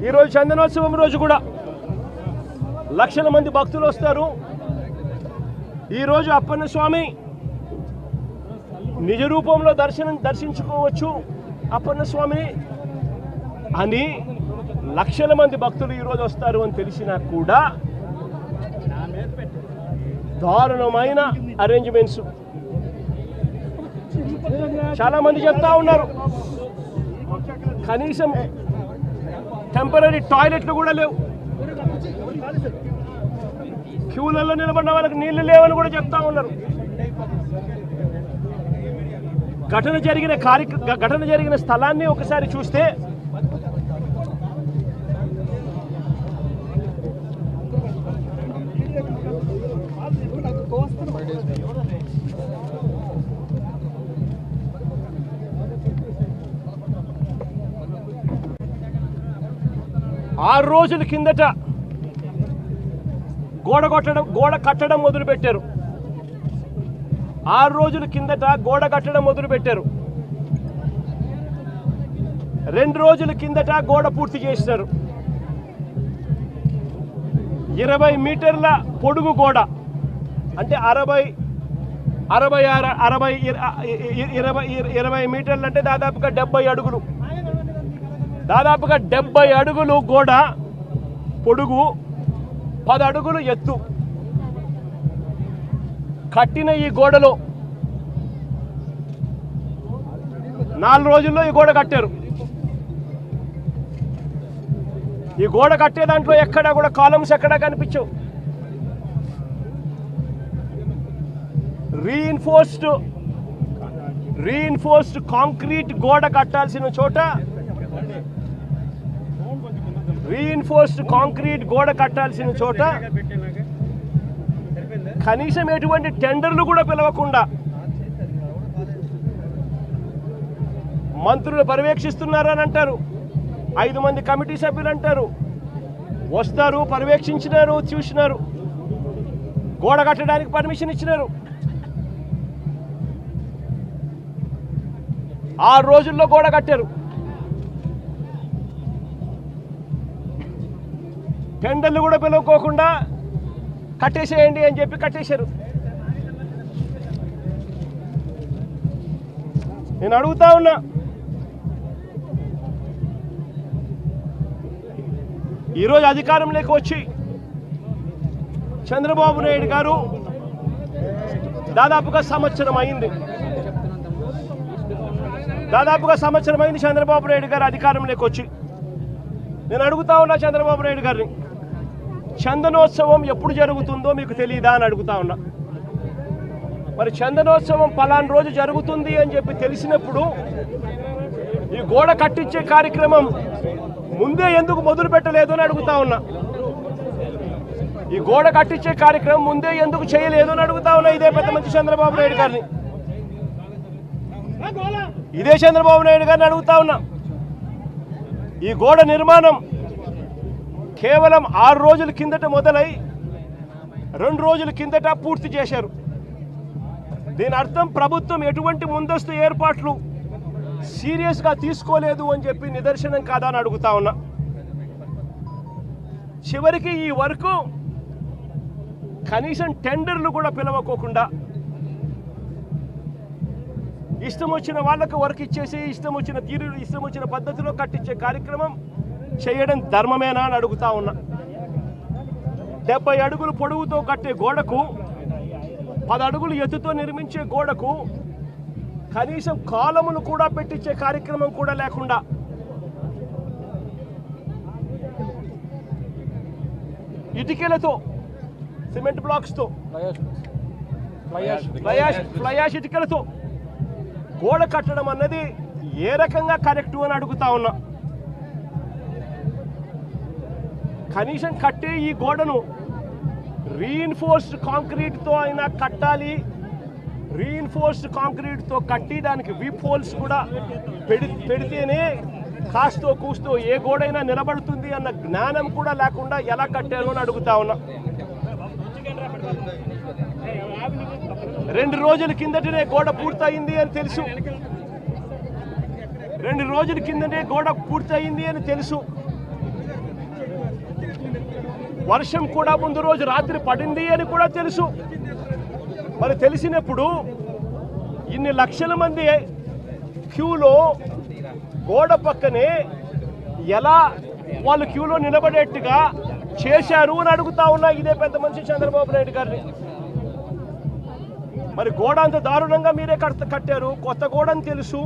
ఈరోజు చందనోత్సవం రోజు కూడా లక్షల మంది భక్తులు వస్తారు. ఈరోజు అప్పన్న స్వామి నిజ రూపంలో దర్శించుకోవచ్చు అప్పన్న స్వామిని అని లక్షల మంది భక్తులు ఈరోజు వస్తారు అని తెలిసినా కూడా దారుణమైన అరేంజ్మెంట్స్. చాలా మంది చెప్తా ఉన్నారు కనీసం టెంపరీ టాయిలెట్లు కూడా లేవు, క్యూలలో నిలబడిన వాళ్ళకి నీళ్లు లేవని కూడా చెప్తా ఉన్నారు. ఘటన జరిగిన స్థలాన్ని ఒకసారి చూస్తే ఆరు రోజుల కిందట గోడ కట్టడం మొదలుపెట్టారు. 6 రోజుల కిందట గోడ కట్టడం మొదలుపెట్టారు. 2 రోజుల కిందట గోడ పూర్తి చేశారు. 20 మీటర్ల పొడుగు గోడ అంటే 20 మీటర్లు అంటే దాదాపుగా 70 అడుగులు. దాదాపుగా 70 అడుగులు గోడ పొడుగు, 10 అడుగులు ఎత్తు కట్టిన ఈ గోడలో 4 రోజుల్లో ఈ గోడ కట్టారు. ఈ గోడ కట్టే దాంట్లో ఎక్కడా కూడా కాలమ్స్ ఎక్కడా కనిపించవు. రీఇన్ఫోర్స్డ్ కాంక్రీట్ గోడ కట్టాల్సిన చోట కనీసం ఎటువంటి టెండర్లు కూడా పిలవకుండా మంత్రులు పర్యవేక్షిస్తున్నారని అంటారు. 5 మంది కమిటీ సభ్యులు అంటారు, వస్తారు, పర్యవేక్షించినారు, చూసినారు, గోడ కట్టడానికి పర్మిషన్ ఇచ్చినారు. 6 రోజుల్లో గోడ కట్టారు. టెండర్లు కూడా పిలువకోకుండా కట్టేసేయండి అని చెప్పి కట్టేశారు. నేను అడుగుతా ఉన్నా, ఈరోజు అధికారంలోకి వచ్చి చంద్రబాబు నాయుడు గారు దాదాపుగా సంవత్సరం అయింది. చంద్రబాబు నాయుడు గారు అధికారంలోకి వచ్చి. నేను అడుగుతా ఉన్నా చంద్రబాబు నాయుడు గారిని, చందనోత్సవం ఎప్పుడు జరుగుతుందో మీకు తెలియదా అని అడుగుతా ఉన్నా. మరి చందనోత్సవం పలానా రోజు జరుగుతుంది అని చెప్పి తెలిసినప్పుడు ఈ గోడ కట్టించే కార్యక్రమం ముందే ఎందుకు మొదలు పెట్టలేదు అని అడుగుతా ఉన్నా. ఈ గోడ కట్టించే కార్యక్రమం ముందే ఎందుకు చేయలేదు అని అడుగుతా ఉన్నా. ఇదే పెద్ద మంచి చంద్రబాబు నాయుడు గారిని, అడుగుతా ఉన్నా. ఈ గోడ నిర్మాణం కేవలం 6 రోజుల కిందట మొదలై 2 రోజుల కిందట పూర్తి చేశారు. దీని అర్థం ప్రభుత్వం ఎటువంటి ముందస్తు ఏర్పాట్లు సీరియస్గా తీసుకోలేదు అని చెప్పి నిదర్శనం కాదా అని అడుగుతా ఉన్నా. చివరికి ఈ వర్క్ కనీసం టెండర్లు కూడా పిలవకోకుండా ఇష్టం వచ్చిన వాళ్ళకు వర్క్ ఇచ్చేసి ఇష్టం వచ్చిన పద్ధతిలో కట్టించే కార్యక్రమం చేయడం ధర్మమేనా అని అడుగుతా ఉన్నా. 70 అడుగులు పొడవుతో కట్టే గోడకు, 10 అడుగులు ఎత్తుతో నిర్మించే గోడకు కనీసం కాలములు కూడా పెట్టించే కార్యక్రమం కూడా లేకుండా ఇటుకలతో, సిమెంట్ బ్లాక్స్తో, ఫ్లయాష్ ఇటుకలతో గోడ కట్టడం అన్నది ఏ రకంగా కరెక్టు అని అడుగుతా ఉన్నా. కనీసం కట్టే ఈ గోడను రీఇన్ఫోర్స్డ్ కాంక్రీట్తో అయినా కట్టాలి. రీఇన్ఫోర్స్డ్ కాంక్రీట్తో కట్టి దానికి వీప్ హోల్స్ కూడా పెడితేనే కాస్తో కూస్తో ఏ గోడైనా నిలబడుతుంది అన్న జ్ఞానం కూడా లేకుండా ఎలా కట్టారు అని అడుగుతా ఉన్నా. 2 రోజుల కిందటనే గోడ పూర్తయింది అని తెలుసు. 2 రోజుల కిందనే గోడ పూర్తయింది అని తెలుసు. వర్షం కూడా ముందు రోజు రాత్రి పడింది అని కూడా తెలుసు. మరి తెలిసినప్పుడు ఇన్ని లక్షల మంది క్యూలో గోడ పక్కనే ఎలా వాళ్ళు క్యూలో నిలబడేట్టుగా చేశారు అని అడుగుతా ఉన్నా ఇదే పెద్ద మనిషి చంద్రబాబు నాయుడు గారిని. మరి గోడ అంత దారుణంగా మీరే కట్టారు, కొత్త గోడ అని తెలుసు.